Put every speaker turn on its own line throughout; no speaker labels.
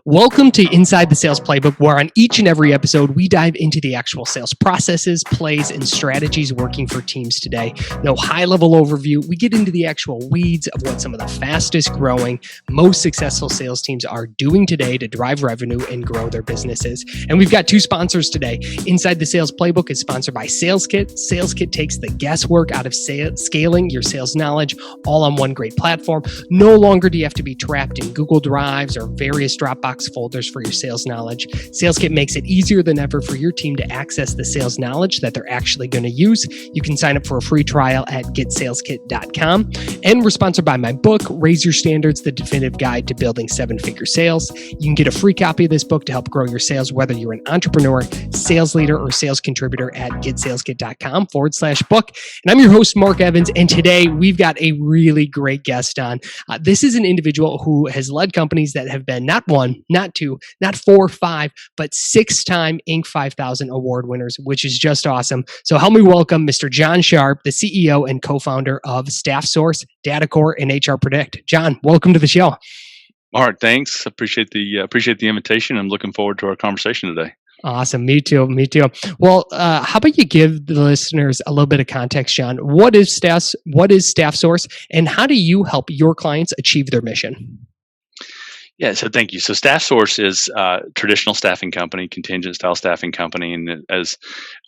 Welcome to Inside the Sales Playbook, where on each and every episode, we dive into the actual sales processes, plays, and strategies working for teams today. No high-level overview. We get into the actual weeds of what some of the fastest growing, most successful sales teams are doing today to drive revenue and grow their businesses. And we've got two sponsors today. Inside the Sales Playbook is sponsored by SalesKit. SalesKit takes the guesswork out of scaling your sales knowledge all on one great platform. No longer do you have to be trapped in Google Drives or various Dropbox folders for your sales knowledge. SalesKit makes it easier than ever for your team to access the sales knowledge that they're actually going to use. You can sign up for a free trial at getsaleskit.com. And we're sponsored by my book, Raise Your Standards, the definitive guide to building seven-figure sales. You can get a free copy of this book to help grow your sales, whether you're an entrepreneur, sales leader, or sales contributor at getsaleskit.com/book. And I'm your host, Mark Evans. And today we've got a really great guest on. This is an individual who has led companies that have been not one, not two, not four, five, but six-time Inc. 5000 award winners, which is just awesome. So help me welcome Mr. John Sharpe, the CEO and co-founder of StaffSource, DataCore, and HR Predict. John, welcome to the show.
Mark, thanks. Appreciate the invitation. I'm looking forward to our conversation today.
Awesome. Me too. Well, how about you give the listeners a little bit of context, John? What is StaffSource, and how do you help your clients achieve their mission?
Yeah, so thank you. So StaffSource is a traditional staffing company, contingent style staffing company, and as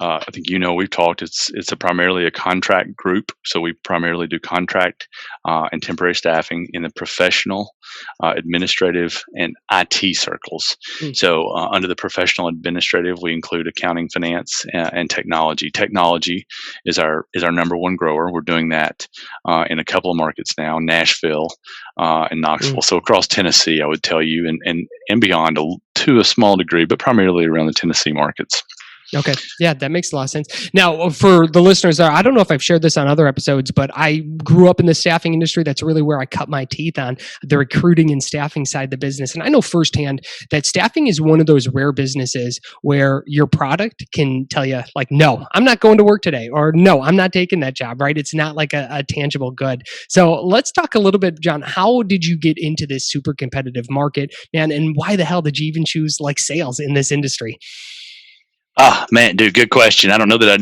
I think we've talked. It's primarily a contract group. So we primarily do contract and temporary staffing in the professional, administrative, and IT circles. So under the professional administrative, we include accounting, finance, and technology. Technology is our number one grower. We're doing that in a couple of markets now, Nashville and Knoxville. So across Tennessee, I would tell you, and beyond to a small degree, but primarily around the Tennessee markets.
Okay. Yeah, that makes a lot of sense. Now, for the listeners, I don't know if I've shared this on other episodes, but I grew up in the staffing industry. That's really where I cut my teeth on the recruiting and staffing side of the business. And I know firsthand that staffing is one of those rare businesses where your product can tell you, like, no, I'm not going to work today, or no, I'm not taking that job, right? It's not like a tangible good. So let's talk a little bit, John. How did you get into this super competitive market? And why the hell did you even choose like sales in this industry?
Man, dude, good question. I don't know that I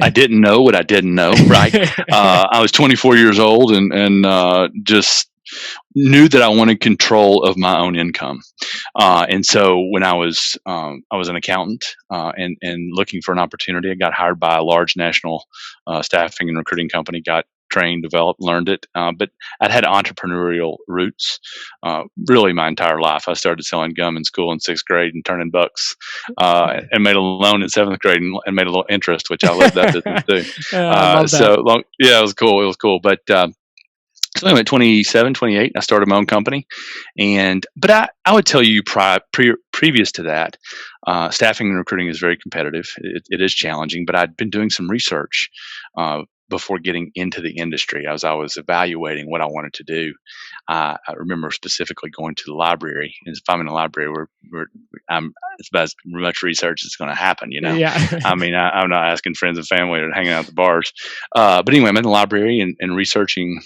didn't know what I didn't know, right? I was 24 years old and just knew that I wanted control of my own income. And so when I was an accountant and looking for an opportunity, I got hired by a large national staffing and recruiting company, got trained, developed, learned it. But I'd had entrepreneurial roots really my entire life. I started selling gum in school in sixth grade and turning bucks and made a loan in seventh grade and made a little interest, which I loved that business too. It was cool. But so anyway, 27, 28, I started my own company. But I would tell you previous to that, staffing and recruiting is very competitive. It is challenging, but I'd been doing some research before getting into the industry. As I was evaluating what I wanted to do, I remember specifically going to the library. And if I'm in the library, it's about as much research as going to happen,
Yeah.
I mean, I'm not asking friends and family or hanging out at the bars. But anyway, I'm in the library and researching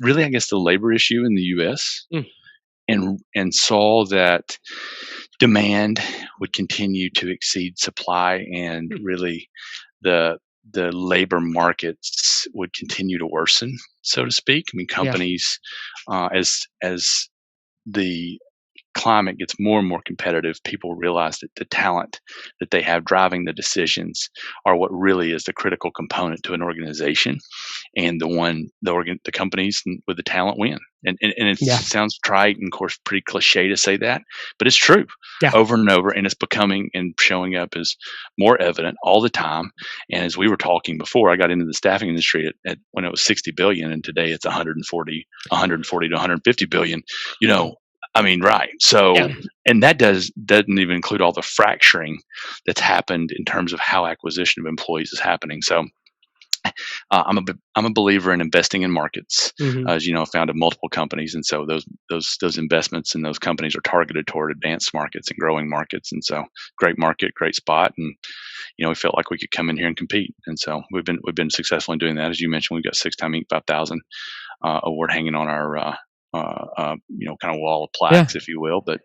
really, I guess, the labor issue in the U.S. and saw that demand would continue to exceed supply, and really the labor markets would continue to worsen, so to speak. I mean, companies, as the climate gets more and more competitive, people realize that the talent that they have driving the decisions are what really is the critical component to an organization, and the companies with the talent win. And it sounds trite and, of course, pretty cliche to say that, but it's true over and over, and it's becoming and showing up as more evident all the time. And as we were talking before, I got into the staffing industry at when it was 60 billion, and today it's 140 to 150 billion. I mean, right. So, and that doesn't even include all the fracturing that's happened in terms of how acquisition of employees is happening. So, I'm a believer in investing in markets. As you know, I founded multiple companies, and so those investments in those companies are targeted toward advanced markets and growing markets. And so, great market, great spot, and we felt like we could come in here and compete. And so we've been successful in doing that. As you mentioned, we've got six-time Inc. 5000 award hanging on our kind of wall of plaques, if you will. But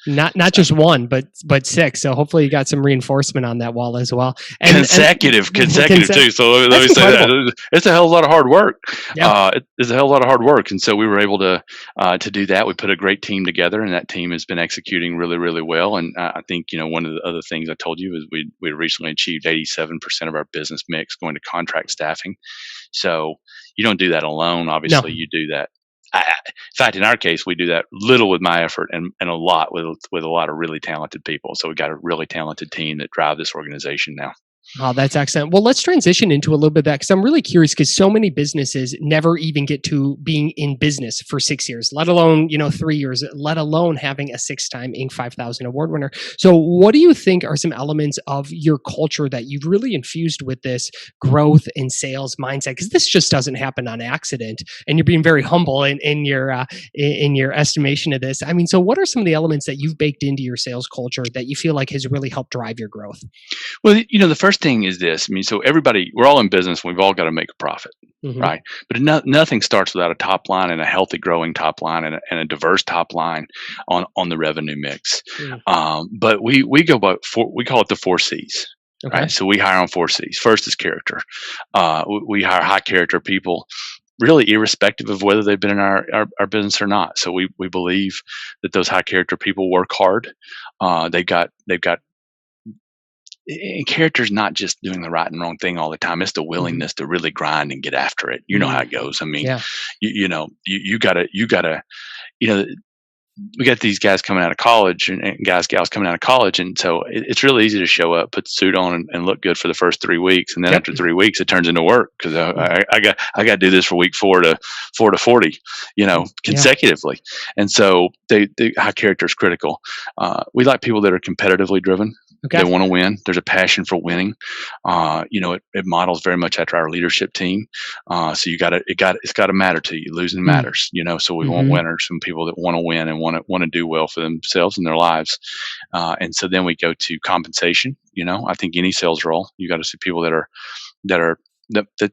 Not just one, but six. So hopefully you got some reinforcement on that wall as well.
Consecutive too. So let me say that it's a hell of a lot of hard worwork.
Yeah.
It's a hell of a lot of hard work, and so we were able to do that. We put a great team together, and that team has been executing really, really well. And I think one of the other things I told you is we recently achieved 87% of our business mix going to contract staffing. So you don't do that alone. Obviously, you do that. In fact, in our case, we do that little with my effort and a lot with a lot of really talented people. So we've got a really talented team that drive this organization now.
Oh, that's excellent. Well, let's transition into a little bit of that because I'm really curious because so many businesses never even get to being in business for 6 years, let alone, 3 years, let alone having a 6-time Inc. 5000 award winner. So what do you think are some elements of your culture that you've really infused with this growth and sales mindset? Because this just doesn't happen on accident, and you're being very humble in your estimation of this. I mean, so what are some of the elements that you've baked into your sales culture that you feel like has really helped drive your growth?
Well, the first thing is this. I mean, so we're all in business. We've all got to make a profit, right? But nothing starts without a top line and a healthy, growing top line and a diverse top line on the revenue mix. But we go by we call it the 4 C's. Okay. Right. So we hire on 4 C's. First is character. We hire high character people, really irrespective of whether they've been in our business or not. So we believe that those high character people work hard. They've got and character is not just doing the right and wrong thing all the time. It's the willingness to really grind and get after it. You know how it goes. I mean, you gotta, we got these guys coming out of college and gals coming out of college. And so it's really easy to show up, put the suit on and look good for the first 3 weeks. And then after 3 weeks, it turns into work because I got to do this for week 4 to 40, consecutively. And so high character is critical. We like people that are competitively driven. Okay. They want to win. There's a passion for winning. It models very much after our leadership team. So it's got to matter to you. Losing matters, so we want winners and people that want to win and want to do well for themselves and their lives. And so then we go to compensation. I think any sales role, you got to see people that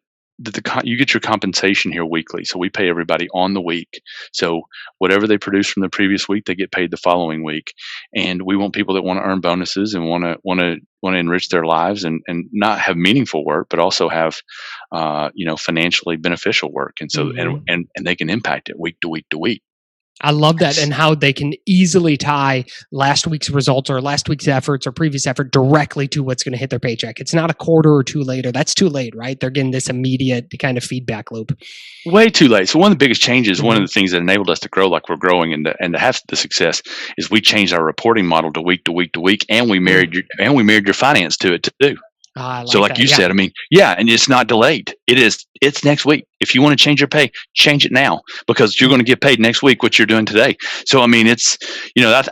you get your compensation here weekly. So we pay everybody on the week. So whatever they produce from the previous week, they get paid the following week. And we want people that want to earn bonuses and want to enrich their lives and not have meaningful work, but also have, financially beneficial work. And so, and they can impact it week to week to week.
I love that, and how they can easily tie last week's results or last week's efforts or previous effort directly to what's going to hit their paycheck. It's not a quarter or two later. That's too late, right? They're getting this immediate kind of feedback loop.
Way too late. So one of the biggest changes, one of the things that enabled us to grow like we're growing and to have the success is we changed our reporting model to week to week to week, and we married your finance to it too. So like you said, I mean, and it's not delayed. It's next week. If you want to change your pay, change it now because you're going to get paid next week what you're doing today. So, I mean, it's,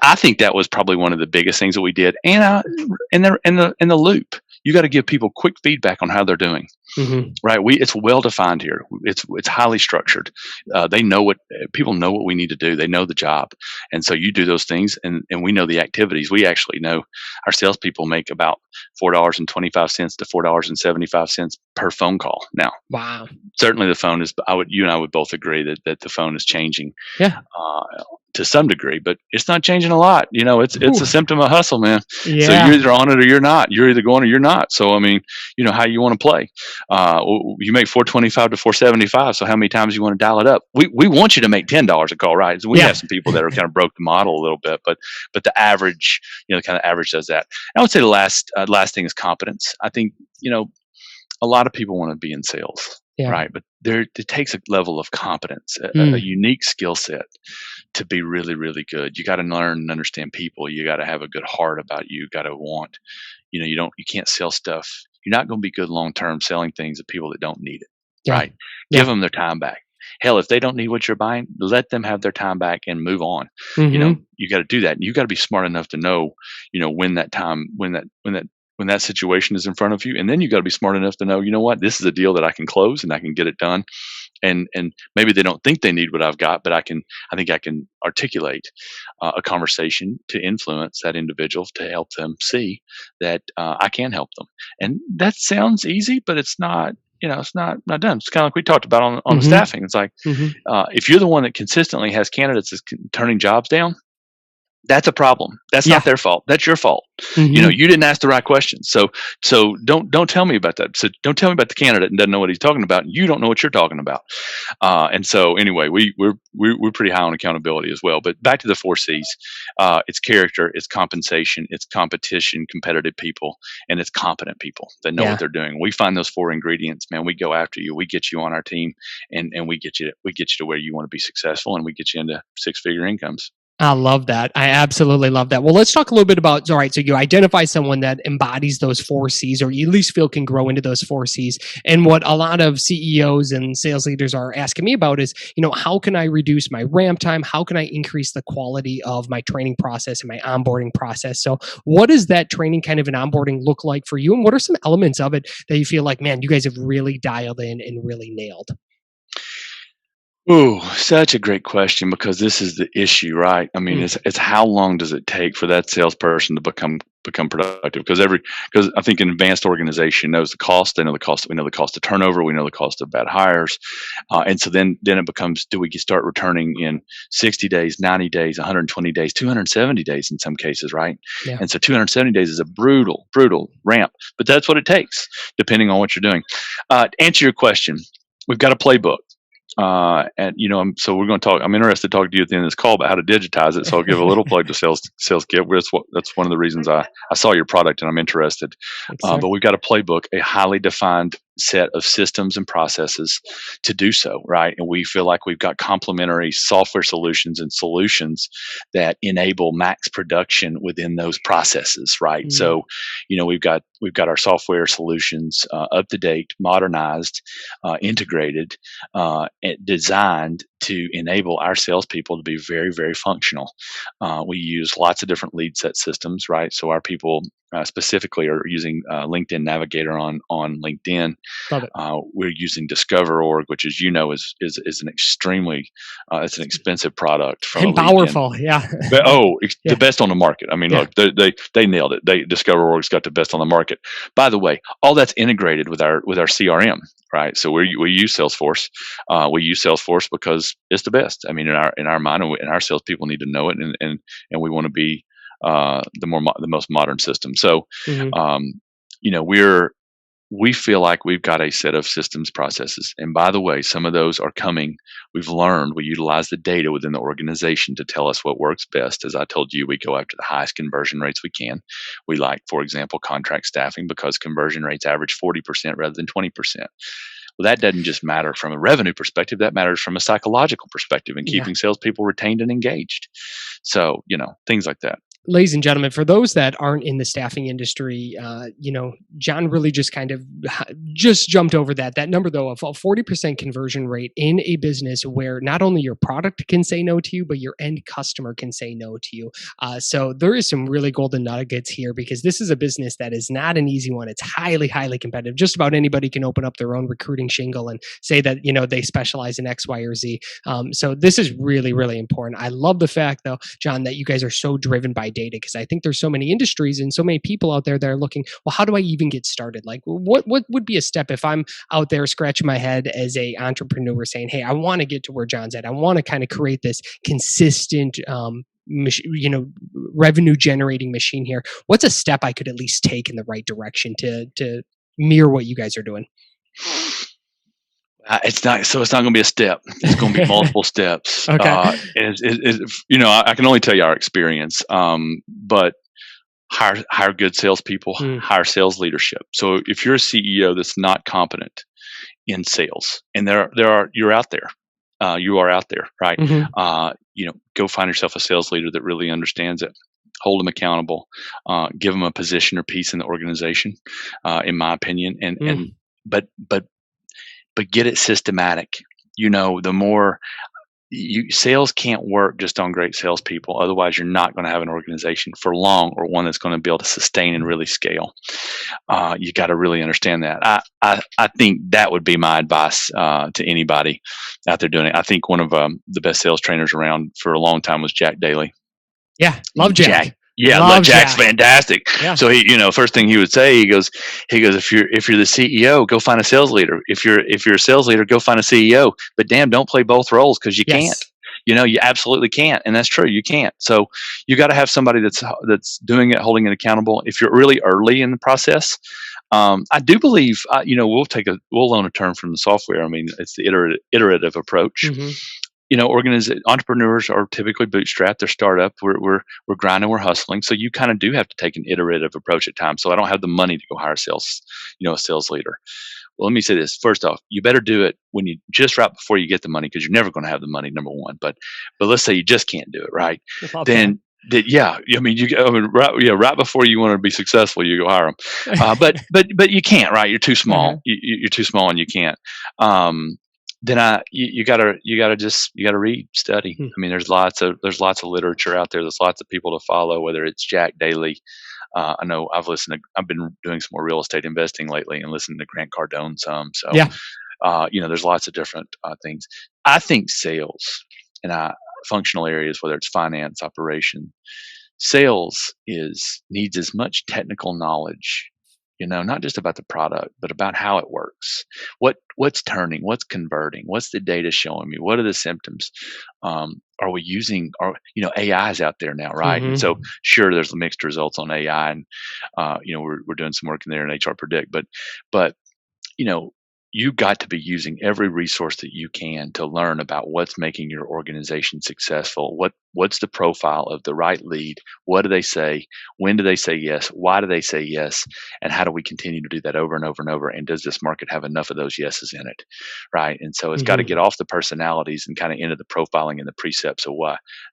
I think that was probably one of the biggest things that we did. And in the loop, you got to give people quick feedback on how they're doing. Right. It's well defined here. It's highly structured. People know what we need to do. They know the job. And so you do those things and we know the activities. We actually know our salespeople make about $4.25 to $4.75 per phone call now.
Wow.
Certainly the phone is, you and I would both agree that the phone is changing. To some degree, but it's not changing a lot. It's a symptom of hustle, man. So you're either on it or you're not. You're either going or you're not. So, I mean, how you want to play. You make $4.25 to $4.75. So how many times you want to dial it up? We want you to make $10 a call, right? So we have some people that are kind of broke the model a little bit, but the average, kind of average does that. I would say the last thing is competence. I think, a lot of people want to be in sales. Right. But it takes a level of competence, a unique skill set to be really, really good. You got to learn and understand people. You got to have a good heart about you. You got to want, you can't sell stuff. You're not going to be good long-term selling things to people that don't need it. Right. Give them their time back. Hell, if they don't need what you're buying, let them have their time back and move on. You got to do that. And you got to be smart enough to know, when that situation is in front of you. And then you got to be smart enough to know, what, this is a deal that I can close and I can get it done. And maybe they don't think they need what I've got, but I think I can articulate a conversation to influence that individual to help them see that I can help them. And that sounds easy, but it's not. It's not done. It's kind of like we talked about on the staffing. It's like if you're the one that consistently has candidates that's turning jobs down, That's a problem. That's
Yeah.
not their fault. That's your fault.
Mm-hmm.
You didn't ask the right questions. So don't tell me about that. So don't tell me about the candidate and doesn't know what he's talking about. You don't know what you're talking about. And so anyway, we're pretty high on accountability as well. But back to the 4 C's. It's character, it's compensation, it's competition, competitive people, and it's competent people that know what they're doing. We find those 4 ingredients, man. We go after you. We get you on our team, and we get you to where you want to be successful, and we get you into 6-figure incomes.
I love that. I absolutely love that. Well, let's talk a little bit about, all right, so you identify someone that embodies those 4 C's, or you at least feel can grow into those 4 C's. And what a lot of CEOs and sales leaders are asking me about is, how can I reduce my ramp time? How can I increase the quality of my training process and my onboarding process? So what does that training kind of an onboarding look like for you? And what are some elements of it that you feel like, man, you guys have really dialed in and really nailed?
Ooh, such a great question, because this is the issue, right? I mean,
Mm.
it's how long does it take for that salesperson to become productive? Because I think an advanced organization knows the cost. They know the cost. We know the cost of turnover. We know the cost of bad hires, and so then it becomes: do we start returning in 60 days, 90 days, 120 days, 270 days in some cases, right?
Yeah.
And so 270 days is a brutal ramp, but that's what it takes, depending on what you're doing. To answer your question, we've got a playbook. And so we're going to talk. I'm interested to talk to you at the end of this call about how to digitize it. So I'll give a little plug to Sales Kit. That's one of the reasons I saw your product and I'm interested. But we've got a playbook, a highly defined set of systems and processes to do so, right? And we feel like we've got complementary software solutions and solutions that enable max production within those processes, right?
Mm.
So, we've got our software solutions up to date, modernized, integrated, designed to enable our salespeople to be very, very functional. We use lots of different lead set systems, right? So our people specifically are using LinkedIn Navigator on LinkedIn.
Love it.
We're using Discover.org, which, as you know, is an extremely it's an expensive product from
And powerful, yeah.
But, the best on the market. I mean, look, they nailed it. Discover.org's got the best on the market. By the way, all that's integrated with our CRM, right? So we use Salesforce. We use Salesforce because it's the best. I mean, in our mind, and our salespeople need to know it, and we want to be the most modern system. So, we feel like we've got a set of systems processes. And by the way, some of those are coming. We've learned we utilize the data within the organization to tell us what works best. As I told you, we go after the highest conversion rates we can. We like, for example, contract staffing because conversion rates average 40% rather than 20%. Well, that doesn't just matter from a revenue perspective. That matters from a psychological perspective and keeping salespeople retained and engaged. So, things like that.
Ladies and gentlemen, for those that aren't in the staffing industry, John really just kind of just jumped over that number, though, of a 40% conversion rate in a business where not only your product can say no to you, but your end customer can say no to you. So there is some really golden nuggets here, because this is a business that is not an easy one. It's highly, highly competitive. Just about anybody can open up their own recruiting shingle and say that, they specialize in X, Y, or Z. So this is really, really important. I love the fact, though, John, that you guys are so driven by data, because I think there's so many industries and so many people out there that are looking, well, how do I even get started? Like, what would be a step if I'm out there scratching my head as a entrepreneur saying, hey, I want to get to where John's at. I want to kind of create this consistent revenue generating machine here. What's a step I could at least take in the right direction to mirror what you guys are doing?
It's not going to be a step. It's going to be multiple steps.
Okay.
I can only tell you our experience. But hire good salespeople, hire sales leadership. So if you're a CEO that's not competent in sales, and you're out there, you are out there, right? Mm-hmm. Go find yourself a sales leader that really understands it. Hold them accountable. Give them a position or piece in the organization, in my opinion. But get it systematic. The more sales can't work just on great salespeople. Otherwise, you're not going to have an organization for long, or one that's going to be able to sustain and really scale. You got to really understand that. I think that would be my advice to anybody out there doing it. I think one of the best sales trainers around for a long time was Jack Daly.
Yeah, love Jack.
Yeah, Jack's fantastic.
Yeah.
So he, first thing he would say, he goes, if you're the CEO, go find a sales leader. If you're a sales leader, go find a CEO. But damn, don't play both roles, because you can't. You absolutely can't, and that's true. You can't. So you got to have somebody that's doing it, holding it accountable. If you're really early in the process, I do believe we'll loan a term from the software. I mean, it's the iterative approach.
Mm-hmm.
Entrepreneurs are typically bootstrapped. They're startup. We're grinding. We're hustling. So you kind of do have to take an iterative approach at times. So I don't have the money to go hire a sales leader. Well, let me say this. First off, you better do it when you just right before you get the money, because you're never going to have the money. Number one, but let's say you just can't do it, right? Then yeah, I mean, right before you want to be successful, you go hire them. But you can't, right? You're too small.
Mhm.
You're too small, and you can't. Then you gotta read, study.
Hmm.
I mean, there's lots of literature out there. There's lots of people to follow, whether it's Jack Daly. I know I've been doing some more real estate investing lately and listening to Grant Cardone some. So,
Yeah.
there's lots of different things. I think sales and functional areas, whether it's finance, operation, sales needs as much technical knowledge, not just about the product, but about how it works. What's turning, what's converting, what's the data showing me, what are the symptoms? Are we using, AI is out there now, right? And so
Mm-hmm.
sure, there's mixed results on AI, and we're doing some work in there in HR Predict, but you know, you got to be using every resource that you can to learn about what's making your organization successful. What's the profile of the right lead? What do they say? When do they say yes? Why do they say yes? And how do we continue to do that over and over and over? And does this market have enough of those yeses in it? Right. And so it's got to
Mm-hmm.
get off the personalities and kind of into the profiling and the precepts of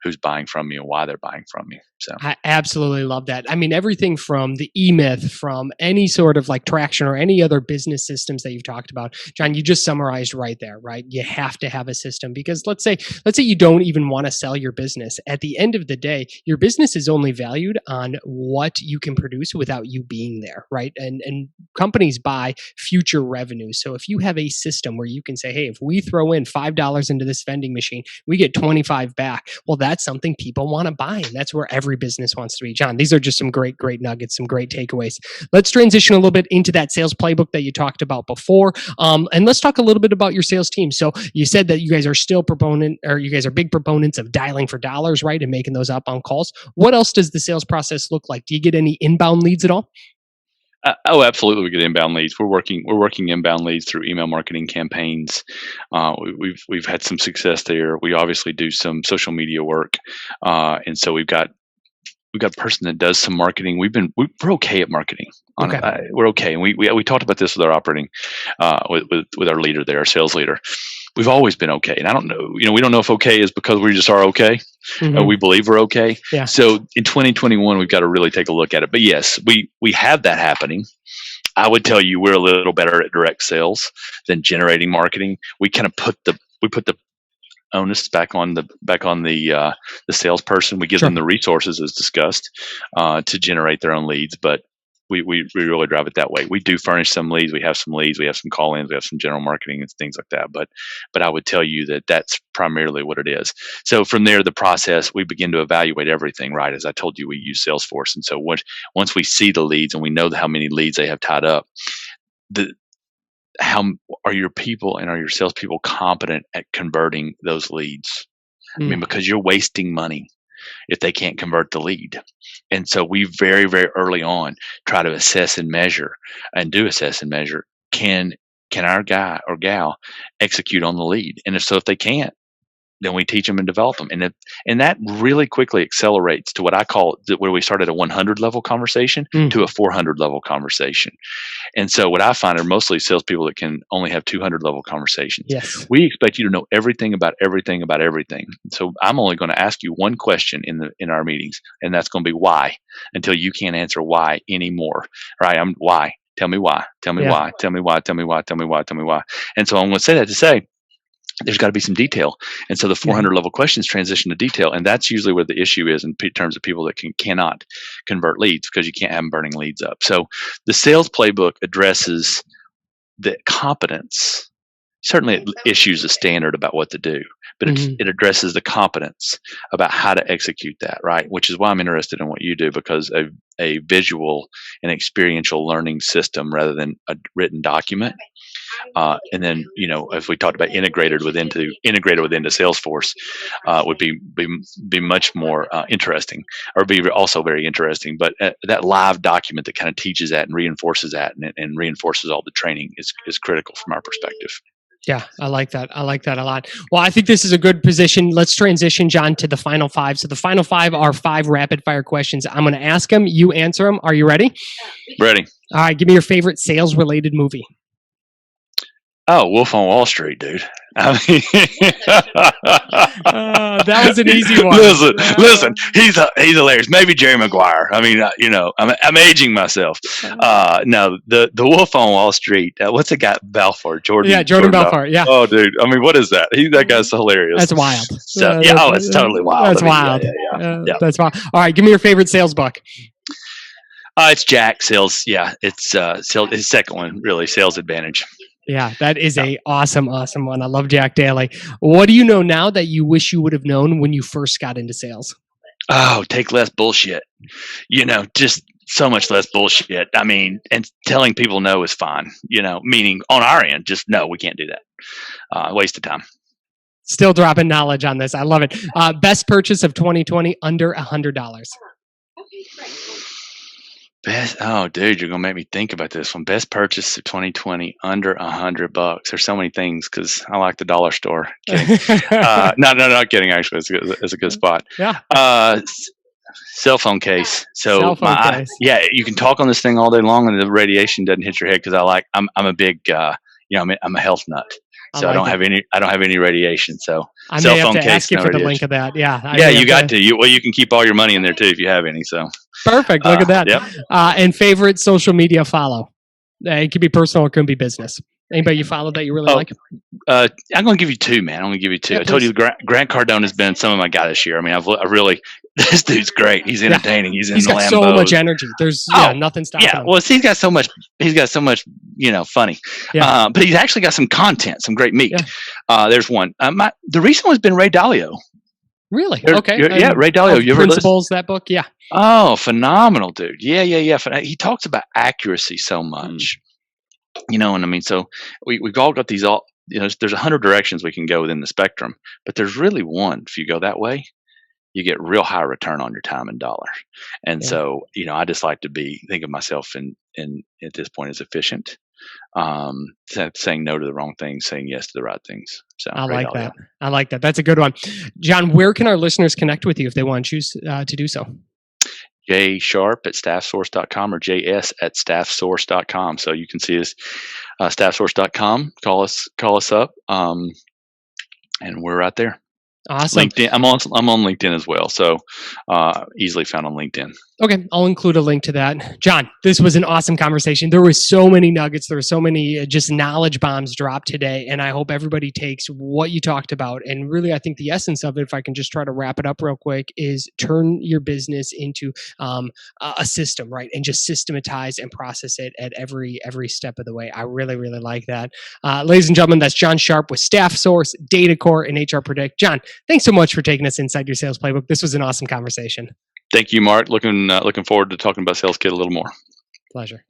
who's buying from you and why they're buying from you. So
I absolutely love that. I mean, everything from the E-Myth, from any sort of like traction or any other business systems that you've talked about, John, you just summarized right there, right? You have to have a system, because let's say you don't even want to sell your business. At the end of the day, your business is only valued on what you can produce without you being there, right? And companies buy future revenue. So if you have a system where you can say, hey, if we throw in $5 into this vending machine, we get 25 back. Well, that's something people want to buy, and that's where every business wants to be. John, these are just some great nuggets, some great takeaways. Let's transition a little bit into that sales playbook that you talked about before, and let's talk a little bit about your sales team. So you said that you guys are big proponents of dialing for dollars, right, and making those outbound calls. What else does the sales process look like? Do you get any inbound leads at all?
Oh, absolutely. We get inbound leads. We're working inbound leads through email marketing campaigns. We've had some success there. We obviously do some social media work, and so we've got a person that does some marketing. We're okay at marketing.
Okay.
We're okay, and we talked about this with our operating with our leader there, our sales leader. We've always been okay, and I don't know. We don't know if okay is because we just are okay.
Mm-hmm.
We believe we're okay.
Yeah.
So in 2021, we've got to really take a look at it. But yes, we have that happening. I would tell you we're a little better at direct sales than generating marketing. We kind of put the onus back on the salesperson. We give
Sure.
them the resources, as discussed, to generate their own leads, but we really drive it that way. We do furnish some leads. We have some leads. We have some call-ins. We have some general marketing and things like that. But I would tell you that that's primarily what it is. So from there, the process, we begin to evaluate everything, right? As I told you, we use Salesforce. And so once we see the leads and we know how many leads they have tied up, how are your people and are your salespeople competent at converting those leads? I mean, because you're wasting money if they can't convert the lead. And so we very, very early on try to assess and measure. Can our guy or gal execute on the lead? And if they can't, then we teach them and develop them. And that really quickly accelerates to what I call where we start at a 100 level conversation to a 400 level conversation. And so what I find are mostly salespeople that can only have 200 level conversations.
Yes.
We expect you to know everything about everything about everything. So I'm only going to ask you one question in our meetings, and that's going to be why, until you can't answer why anymore. Right? Why? Tell me why. Tell me why. Tell me why. Tell me why. Tell me why. Tell me why. And so I'm going to say that to say, there's got to be some detail. And so the 400 level questions transition to detail. And that's usually where the issue is in terms of people that cannot convert leads, because you can't have them burning leads up. So the sales playbook addresses the competence. Certainly it issues a standard about what to do, but it addresses the competence about how to execute that, right? Which is why I'm interested in what you do, because a visual and experiential learning system rather than a written document And then, if we talked about integrated within Salesforce, would be much more interesting, or be also very interesting. But that live document that kind of teaches that and reinforces that, and reinforces all the training is critical from our perspective.
Yeah, I like that. I like that a lot. Well, I think this is a good position. Let's transition, John, to the final 5. So the final 5 are 5 rapid fire questions. I'm going to ask them. You answer them. Are you ready?
Ready.
All right. Give me your favorite sales related movie.
Oh, Wolf on Wall Street, dude. I mean,
that was an easy one.
Listen, he's hilarious. Maybe Jerry Maguire. I mean, I'm aging myself. No, the Wolf on Wall Street. What's the guy? Balfour, Jordan.
Yeah, Jordan Belfort. Yeah.
Oh, dude. I mean, what is that? That guy's hilarious.
That's wild.
So, it's totally wild.
That's wild. Yeah. That's wild. All right, give me your favorite sales book.
It's Jack Sales. Yeah, it's his second one, really, Sales Advantage.
Yeah, that is a awesome one. I love Jack Daly. What do you know now that you wish you would have known when you first got into sales?
Oh, take less bullshit. Just so much less bullshit. I mean, and telling people no is fine. Meaning on our end, just no, we can't do that. Waste of time.
Still dropping knowledge on this. I love it. Best purchase of 2020 under $100.
Oh, dude, you're gonna make me think about this one. Best purchase of 2020 under $100. There's so many things because I like the dollar store. Kidding. No, not kidding. Actually, it's a good spot.
Yeah.
Cell phone case. So
Cell phone case.
You can talk on this thing all day long, and the radiation doesn't hit your head because I'm a big I'm a health nut. So I don't have any radiation. So
I may have to ask you for the link of that. Yeah.
You got to. You can keep all your money in there too if you have any. So
perfect. Look at that.
Yep.
And favorite social media follow. It could be personal, or it could be business. Anybody you follow that you really like?
I'm going to give you 2, man. I'm going to give you 2.
Yeah,
I told you Grant Cardone has been some of my guy this year. I mean, I really, this dude's great. He's entertaining. He's in the Lambos.
He's got so much energy. There's nothing stopping him.
Well, he's got so much, funny.
Yeah.
But he's actually got some content, some great meat. Yeah. There's one. The recent one's been Ray Dalio.
Really? Okay.
Ray Dalio. You ever
Principles, that book? Yeah.
Oh, phenomenal, dude. Yeah. He talks about accuracy so much. And I mean, so we've all got these there's 100 directions we can go within the spectrum, but there's really one. If you go that way, you get real high return on your time and dollar. And so, I just like to think of myself in at this point as efficient, saying no to the wrong things, saying yes to the right things. So
I like that. That's a good one. John, where can our listeners connect with you if they want to choose to do so?
Sharpe at staffsource.com or js@staffsource.com. So you can see us, staffsource.com. Call us up, and we're right there.
Awesome.
LinkedIn. I'm on LinkedIn as well, so easily found on LinkedIn.
Okay, I'll include a link to that. John, this was an awesome conversation. There were so many nuggets. There were so many just knowledge bombs dropped today, and I hope everybody takes what you talked about. And really, I think the essence of it, if I can just try to wrap it up real quick, is turn your business into a system, right? And just systematize and process it at every step of the way. I really, really like that. Ladies and gentlemen, that's John Sharpe with Staff Source, Data Core, and HR Predict. John, thanks so much for taking us inside your sales playbook. This was an awesome conversation.
Thank you, Mark. Looking forward to talking about Sales Kit a little more.
Pleasure.